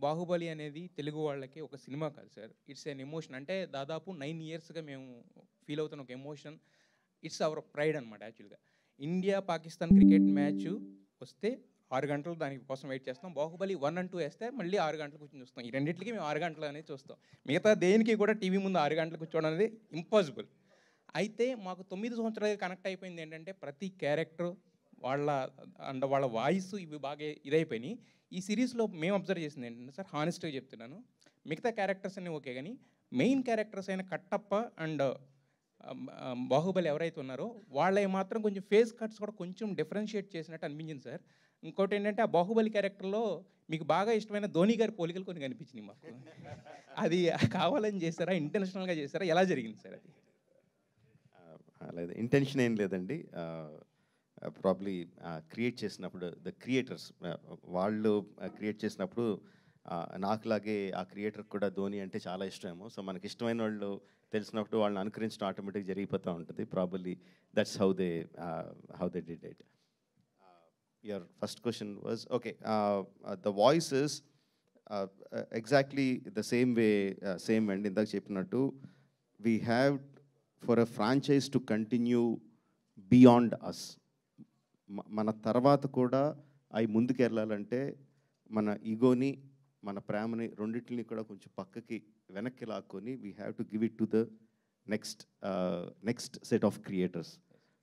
బాహుబలి అనేది తెలుగు వాళ్ళకి ఒక సినిమా కాదు సార్. It's an emotion. అంటే దాదాపు 9 ఇయర్స్‌గా మేము ఫీల్ అవుతున్న ఒక ఎమోషన్. ఇట్స్ అవర్ ప్రైడ్ అనమాట యాక్చువల్‌గా. ఇండియా, పాకిస్తాన్ క్రికెట్ మ్యాచ్ వస్తే 6 గంటలు దాని కోసం వెయిట్ చేస్తాం. బాహుబలి 1 అండ్ 2 వేస్తే మళ్ళీ 6 గంటలు కూర్చొని చూస్తాం. ఈ రెండిట్లకి మేము 6 గంటలు అనేది చూస్తాం. మిగతా దేనికి కూడా టీవీ ముందు 6 గంటలు కూర్చోవడం అనేది ఇంపాసిబుల్. అయితే మాకు 9 సంవత్సరాలుగా కనెక్ట్ అయిపోయింది ఏంటంటే ప్రతి క్యారెక్టర్ వాళ్ళ వాళ్ళ వాయిస్ ఇవి బాగా ఇదైపోయినాయి. ఈ సిరీస్‌లో మేము అబ్జర్వ్ చేసింది ఏంటంటే సార్, హానెస్ట్‌గా చెప్తున్నాను. మిగతా క్యారెక్టర్స్ అన్నీ ఓకే గానీ, మెయిన్ క్యారెక్టర్స్ అయిన కట్టప్ప అండ్ బాహుబలి ఎవరైతే ఉన్నారో వాళ్ళవి మాత్రం కొంచెం ఫేస్ కట్స్ కూడా కొంచెం డిఫరెన్షియేట్ చేసినట్టు అనిపించింది సార్. ఇంకోటి ఏంటంటే ఆ బాహుబలి క్యారెక్టర్‌లో మీకు బాగా ఇష్టమైన ధోని గారి పోలికలు కొన్ని కనిపించినాయి మాకు. అది కావాలని చేశారా? ఇంటెన్షనల్‌గా చేశారా? ఎలా జరిగింది సార్ అది? లేదు, ఇంటెన్షన్ ఏం లేదండి. ప్రాబ్లీ క్రియేట్ చేసినప్పుడు ద క్రియేటర్స్ వాళ్ళు క్రియేట్ చేసినప్పుడు నాకులాగే ఆ క్రియేటర్కి కూడా ధోని అంటే చాలా ఇష్టమేమో. సో మనకి ఇష్టమైన వాళ్ళు తెలిసినప్పుడు వాళ్ళని అనుకరించడం ఆటోమేటిక్గా జరిగిపోతూ ఉంటుంది. Probably that's how they did it. Your first question was okay. The voice is exactly the same అండి. ఇందాక చెప్పినట్టు we have for a franchise to continue beyond us. మన తర్వాత కూడా అవి ముందుకు వెళ్ళాలంటే మన ఈగోని, మన ప్రేమని రెండింటిని కూడా కొంచెం పక్కకి వెనక్కి లాక్కొని we have to give it to the next set of creators.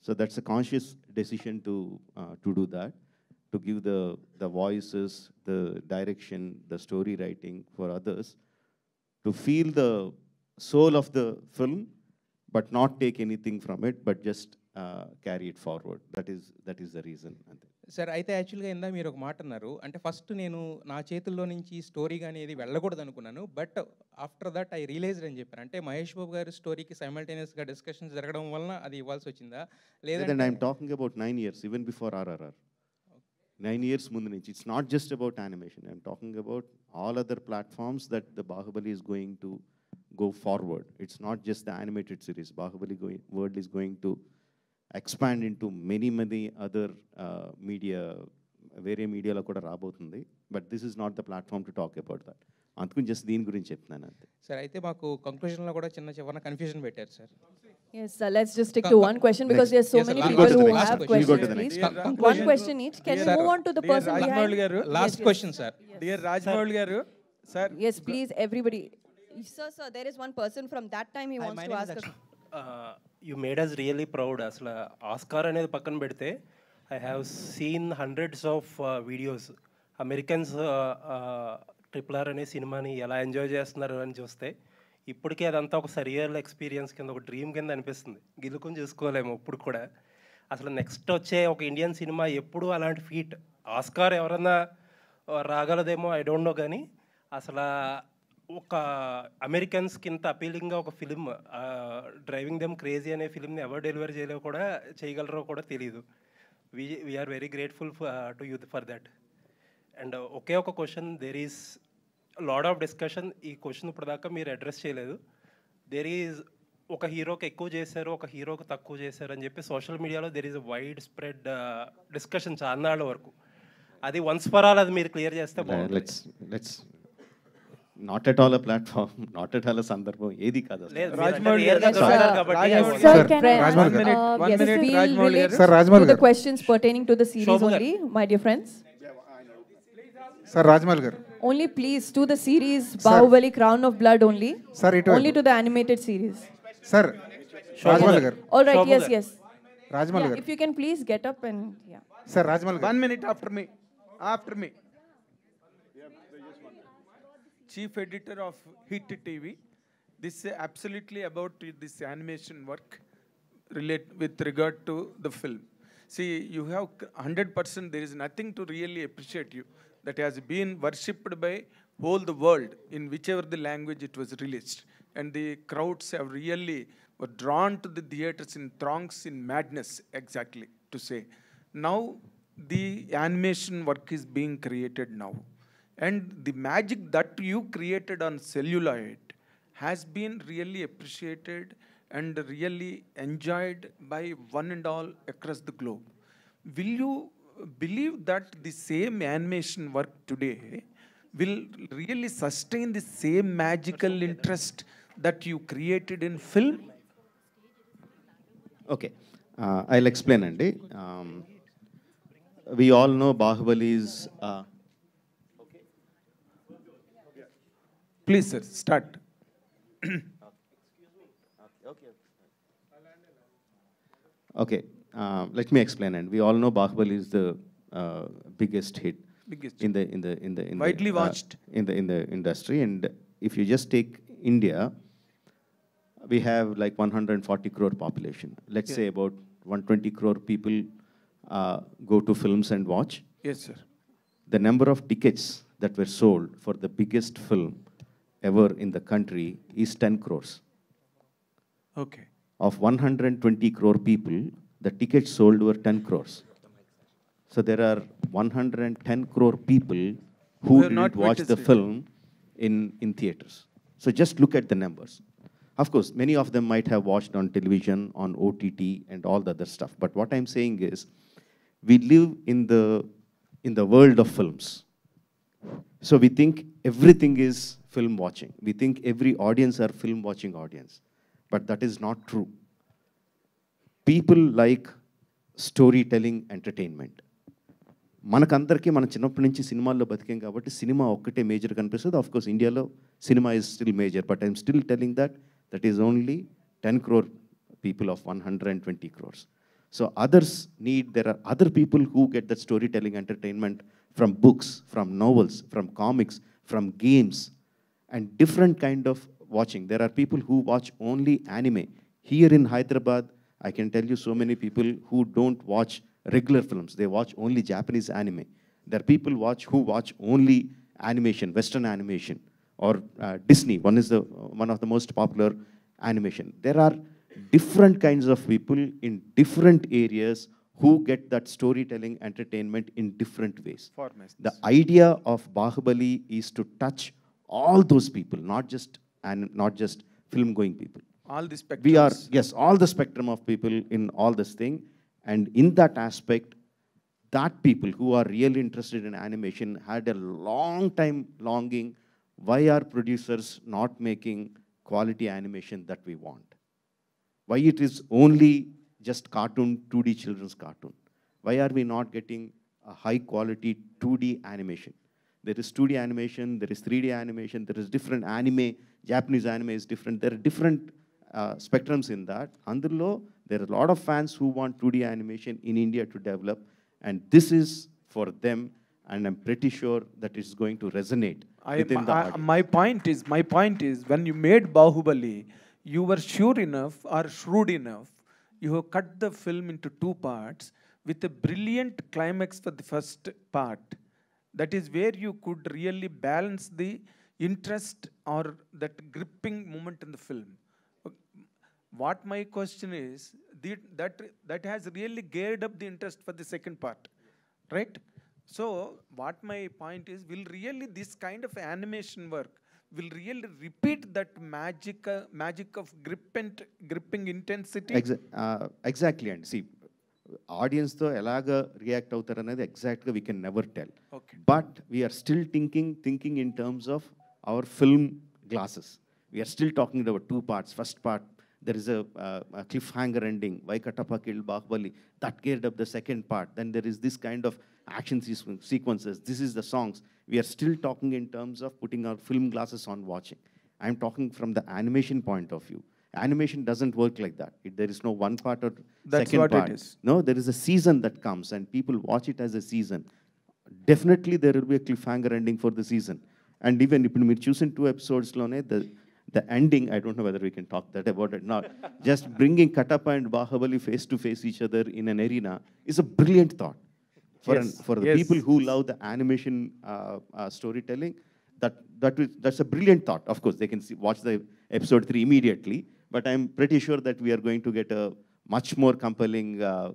So that's a conscious decision to do that, to give the voices, the direction, the story writing for others, to feel the soul of the film, but not take anything from it, but just carry it forward. That is the reason. Sir అయితే యాక్చువల్‌గా ఇందాక మీరు ఒక మాట అన్నారు. అంటే first నేను నా చేతుల్లో నుంచి స్టోరీ గాని ఏది వెళ్ళకూడదు అనుకున్నాను. But after that I realized అని చెప్పారు. అంటే మహేష్ బాబు గారి స్టోరీకి సైమల్టేనియస్‌గా డిస్కషన్స్ జరగడం వలన అది ఇవ్వాల్సి వచ్చిందా? లేదంటే I'm talking about 9 years, even before RRR. 9 years ముందు నుంచి. It's not just about animation. I'm talking about all other platforms that the Bahubali is going to go forward. It's not just the animated series. Bahubali world is going to expand into many other media, వేరే మీడియాలో కూడా రాబోతుంది. But this is not the platform to talk about that. అందుకని just దీని గురించి చెప్తున్నాను అంతే. Sir అయితే మాకు కంక్లూజన్లో కూడా చిన్న కన్ఫ్యూజన్ పెట్టారు sir. Yes, sir. Let's just stick to one question because there's so many people who have questions. Please, one question each. Can we move on to the person behind? Last question, sir. Dear Rajmouli garu, sir. Yes, please, everybody. Sir, there is one person from that time he wants to ask us. You made us really proud. అసలు Oscar అనేది పక్కన పెడితే I have seen hundreds of videos. Americans RRR అనే సినిమాని ఎలా enjoy చేస్తున్నారు అని చూస్తే ఇప్పటికే అదంతా ఒక సరియల్ ఎక్స్పీరియన్స్ కింద, ఒక డ్రీమ్ కింద అనిపిస్తుంది. గిలుకుని చూసుకోలేము ఇప్పుడు కూడా. అసలు నెక్స్ట్ వచ్చే ఒక ఇండియన్ సినిమా ఎప్పుడు అలాంటి ఫీట్ ఆస్కార్ ఎవరన్నా రాగలదేమో, ఐ డోంట్ నో. కానీ అసలు ఒక అమెరికన్స్కి ఇంత అపీలింగ్గా ఒక ఫిలిం, డ్రైవింగ్ దెమ్ క్రేజీ అనే ఫిలింని ఎవరు డెలివరీ చేయగలరో కూడా తెలియదు. We're very grateful to you for that. And ఒకే ఒక question, there is lot of discussion. ఈ క్వశ్చన్ ఇప్పటిదాకా మీరు అడ్రస్ చేయలేదు. దెర్ ఈజ్ ఒక హీరోకి ఎక్కువ చేశారు, ఒక హీరోకి తక్కువ చేశారు అని చెప్పి సోషల్ మీడియాలో there is widespread discussion చాన్నాళ్ళ వరకు. అది వన్స్ ఫర్ ఆల్ అది మీరు క్లియర్ చేస్తే let's not at all a platform, not at all a సందర్భం, ఏది కాదు. Rajmouli the questions pertaining to the series only, my dear friends. Sir, Rajmouli garu. Only please to the series Bahubali Crown of Blood only. Sir, only to the animated series. Sir, Rajmouli garu. All right, yes. Rajmouli garu. If you can please get up and Sir, Rajmouli garu. 1 minute after me. Chief editor of Hit TV. This is absolutely about this animation work with regard to the film. See, you have 100%, there is nothing to really appreciate you that has been worshipped by whole the world in whichever the language it was released. And the crowds have really were drawn to the theaters in throngs, in madness, exactly to say. Now, the animation work is being created now. And the magic that you created on celluloid has been really appreciated and really enjoyed by one and all across the globe. Will you believe that the same animation work today will really sustain the same magical interest that you created in film? Okay, I'll explain, Andy. We all know Bahubali is. Please, sir, start. Okay, let me explain. And we all know Bahubali is the biggest hit Biggest. in the Widely watched. in the industry. And if you just take India, we have like 140 crore population. Let's say about 120 crore people go to films and watch. Yes, sir. The number of tickets that were sold for the biggest film ever in the country is 10 crores. Okay. Of 120 crore people, the tickets sold were 10 crores. So there are 110 crore people who have not didn't watch the witnessed it. film in theaters. So just look at the numbers. Of course, many of them might have watched on television, on OTT, and all the other stuff. But what I'm saying is, we live in the world of films. So we think everything is film watching. We think every audience are film watching audience. But that is not true. People like storytelling entertainment. మనకందరికీ మన చిన్నప్పటి నుంచి సినిమాల్లో బతికాం కాబట్టి cinema ఒక్కటే major కనిపిస్తుంది. Of course ఇండియాలో cinema is still major, but I'm still telling that is only 10 crore people of 120 crores. So others need, there are other people who get that storytelling entertainment from books, from novels, from comics, from games, and different kind of watching. There are people who watch only anime. Here in Hyderabad, I can tell you so many people who don't watch regular films. They watch only Japanese anime. There are people who watch only animation, Western animation, or Disney. One of the most popular animation. There are different kinds of people in different areas who get that storytelling entertainment in different ways. Formats. The idea of Bahubali is to touch all those people, not just film-going people. All the spectrums. We are, yes, all the spectrum of people in all this thing. And in that aspect, that people who are really interested in animation had a long time longing, why are producers not making quality animation that we want? Why it is only just cartoon, 2D children's cartoon? Why are we not getting a high quality 2D animation? There is 2D animation, there is 3D animation, there is different anime. Japanese anime is different. There are different spectrums in that. Andurlo, there are a lot of fans who want 2D animation in India to develop, and this is for them, and I'm pretty sure that it's going to resonate within the audience. My point is, when you made Bahubali, you were sure enough or shrewd enough, you have cut the film into 2 parts with a brilliant climax for the first part. That is where you could really balance the interest or that gripping moment in the film. What my question is, that has really geared up the interest for the second part, right? So what my point is, will really this kind of animation work will really repeat that magic of gripping intensity? Exactly. And see, audience తో ఎలాగా react అవుతారు అనేది ఎగ్జాక్ట్గా we can never tell. But we're still thinking in terms of our film glasses. We're still talking about 2 parts. First part, there is a cliffhanger ending. Why Katappa killed Bahubali? That geared up the second part. Then there is this kind of action sequences. This is the songs. We are still talking in terms of putting our film glasses on watching. I'm talking from the animation point of view. Animation doesn't work like that. There is no one part or That's second what part. it is. No, there is a season that comes and people watch it as a season. Definitely there will be a cliffhanger ending for the season. And even if you choose in 2 episodes, the ending, I don't know whether we can talk that about it now, just bringing Katappa and Bahubali face to face each other in an arena is a brilliant thought. For the people who love the animation storytelling, that's a brilliant thought. Of course, they can watch the episode 3 immediately, but I'm pretty sure that we are going to get a much more compelling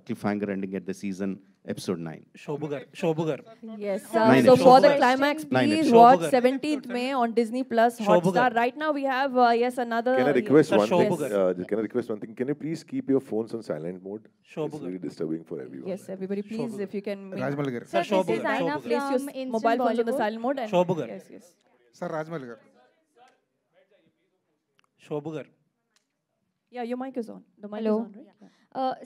cliffhanger ending at the season episode 9. Shobhu gar. Yes. Nine So for episodes. the climax, 9 please episodes. watch Shobhu gar. 17th May on Disney Plus Hotstar. Right now we have yes another. Can I request Sir, one thing? Shobhu Can I request one thing? Can you please keep your phones on silent mode? Shobhu It's gar. really disturbing for everyone. Yes, everybody, please, if you can. Rajmal garu. Sir, Sir, Shobhu this is gar. Aina Shobhu gar. Place your from Instant mobile phones on the Bollywood. silent mode. And Shobhu gar. Yes, yes. Sir, Rajmal garu. Shobhu gar. Yeah, your mic is on. The mic Hello. is on, right?